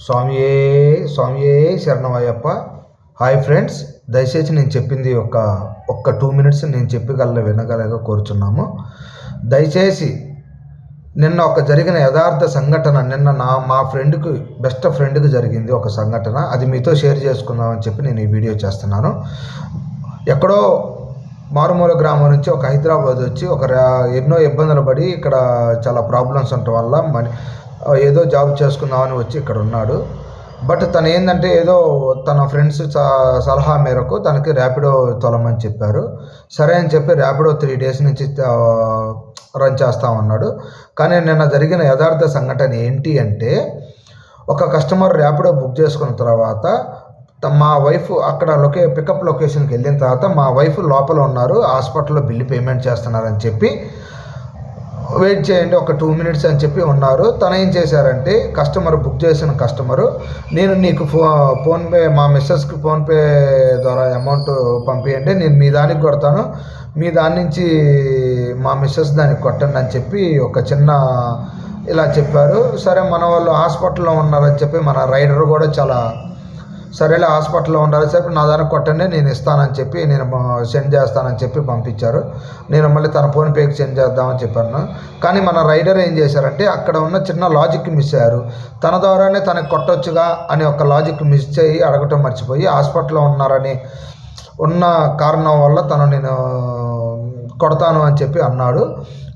స్వామియే స్వామియే శరణమయ్యప్ప. హాయ్ ఫ్రెండ్స్, దయచేసి నేను చెప్పింది ఒక్క 2 minutes నేను వినగలగా కోరుచున్నాము. దయచేసి నిన్న జరిగిన యథార్థ సంఘటన, మా ఫ్రెండ్కి, బెస్ట్ ఫ్రెండ్కి జరిగింది ఒక సంఘటన. అది మీతో షేర్ చేసుకుందామని చెప్పి నేను ఈ వీడియో చేస్తున్నాను. ఎక్కడో మారుమూల గ్రామం నుంచి హైదరాబాద్ వచ్చి ఎన్నో ఇబ్బందులు పడి ఇక్కడ చాలా ప్రాబ్లమ్స్ ఉండటం వల్ల ఏదో జాబ్ చేసుకుందామని వచ్చి ఇక్కడ ఉన్నాడు. బట్ తను ఏంటంటే ఏదో తన ఫ్రెండ్స్ సలహా మేరకు తనకి ర్యాపిడో తోలమని చెప్పారు. సరే అని చెప్పి ర్యాపిడో 3 days నుంచి రన్ చేస్తామన్నాడు. కానీ నిన్న జరిగిన యథార్థ సంఘటన ఏంటి అంటే, ఒక కస్టమర్ ర్యాపిడో బుక్ చేసుకున్న తర్వాత మా వైఫ్ అక్కడ పికప్ లొకేషన్కి వెళ్ళిన తర్వాత మా వైఫ్ లోపల ఉన్నారు, హాస్పిటల్లో బిల్లు పేమెంట్ చేస్తున్నారని చెప్పి వెయిట్ చేయండి ఒక 2 minutes అని చెప్పి ఉన్నారు. తను ఏం చేశారంటే, బుక్ చేసిన కస్టమరు, నేను నీకు ఫోన్పే, మా మిస్సెస్కి ఫోన్పే ద్వారా అమౌంట్ పంపించండి, నేను మీ దానికి కొడతాను, మీ దాని నుంచి మా మిస్సెస్ దానికి కొట్టండి అని చెప్పి ఒక చిన్న ఇలా చెప్పారు. సరే, మన వాళ్ళు హాస్పిటల్లో ఉన్నారని చెప్పి మన రైడర్ కూడా చాలా సరేలే హాస్పిటల్లో ఉండాలి చెప్పి నా దానికి కొట్టండి, నేను ఇస్తానని చెప్పి నేను సెండ్ చేస్తానని చెప్పి పంపించారు. నేను మళ్ళీ తన ఫోన్పేకి సెండ్ చేద్దామని చెప్పాను. కానీ మన రైడర్ ఏం చేశారంటే, అక్కడ ఉన్న చిన్న లాజిక్ మిస్ అయ్యారు. తన ద్వారానే తనకు కొట్టొచ్చుగా అని ఒక లాజిక్ మిస్ చేయి అడగటం మర్చిపోయి హాస్పిటల్లో ఉన్న కారణం వల్ల నేను కొడతాను అని చెప్పి అన్నాడు.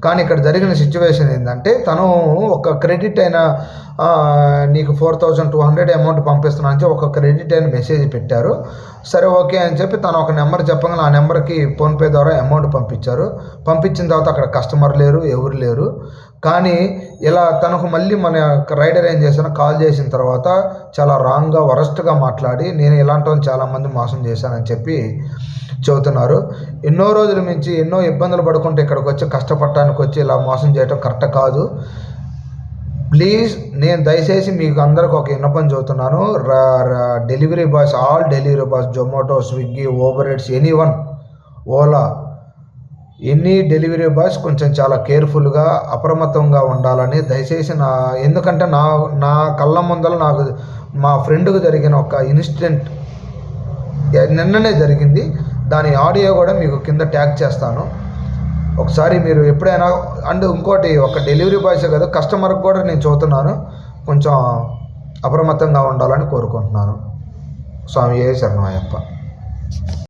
కానీ ఇక్కడ జరిగిన సిచ్యువేషన్ ఏంటంటే, తను ఒక క్రెడిట్ అయిన నీకు 4200 అమౌంట్ పంపిస్తున్నాను అని చెప్పి ఒక క్రెడిట్ అయిన మెసేజ్ పెట్టారు. సరే ఓకే అని చెప్పి తను ఒక నెంబర్ చెప్పగానే ఆ నెంబర్కి ఫోన్పే ద్వారా అమౌంట్ పంపించారు. పంపించిన తర్వాత అక్కడ కస్టమర్ లేరు, ఎవరు లేరు. కానీ ఇలా తనకు మళ్ళీ మన రైడర్ ఏం చేశాను, కాల్ చేసిన తర్వాత చాలా రాంగ్గా వరస్ట్గా మాట్లాడి, నేను ఇలాంటి వాళ్ళు చాలామంది మోసం చేశానని చెప్పి చెబుతున్నారు. ఎన్నో రోజుల నుంచి ఎన్నో ఇబ్బందులు పడుకుంటే ఇక్కడికి వచ్చి కష్టపడటానికి వచ్చి ఇలా మోసం చేయటం కరెక్ట్ కాదు. ప్లీజ్, నేను దయచేసి మీకు అందరికి ఒక విన్నపం చెబుతున్నాను. Delivery boys, all delivery boys, Zomato, Swiggy, Uber eats, anyone, Ola, ఎన్ని డెలివరీ బాయ్స్ కొంచెం చాలా కేర్ఫుల్గా అప్రమత్తంగా ఉండాలని దయచేసి ఎందుకంటే నా కళ్ళ ముందర నాకు మా ఫ్రెండ్కి జరిగిన ఒక ఇన్సిడెంట్ నిన్ననే జరిగింది. దాని ఆడియో కూడా మీకు కింద ట్యాగ్ చేస్తాను. ఒకసారి మీరు ఎప్పుడైనా ఇంకోటి, ఒక డెలివరీ బాయ్సే కదా, కస్టమర్కి కూడా నేను చూస్తున్నాను, కొంచెం అప్రమత్తంగా ఉండాలని కోరుకుంటున్నాను. స్వామియే శరణమయ్యప్ప.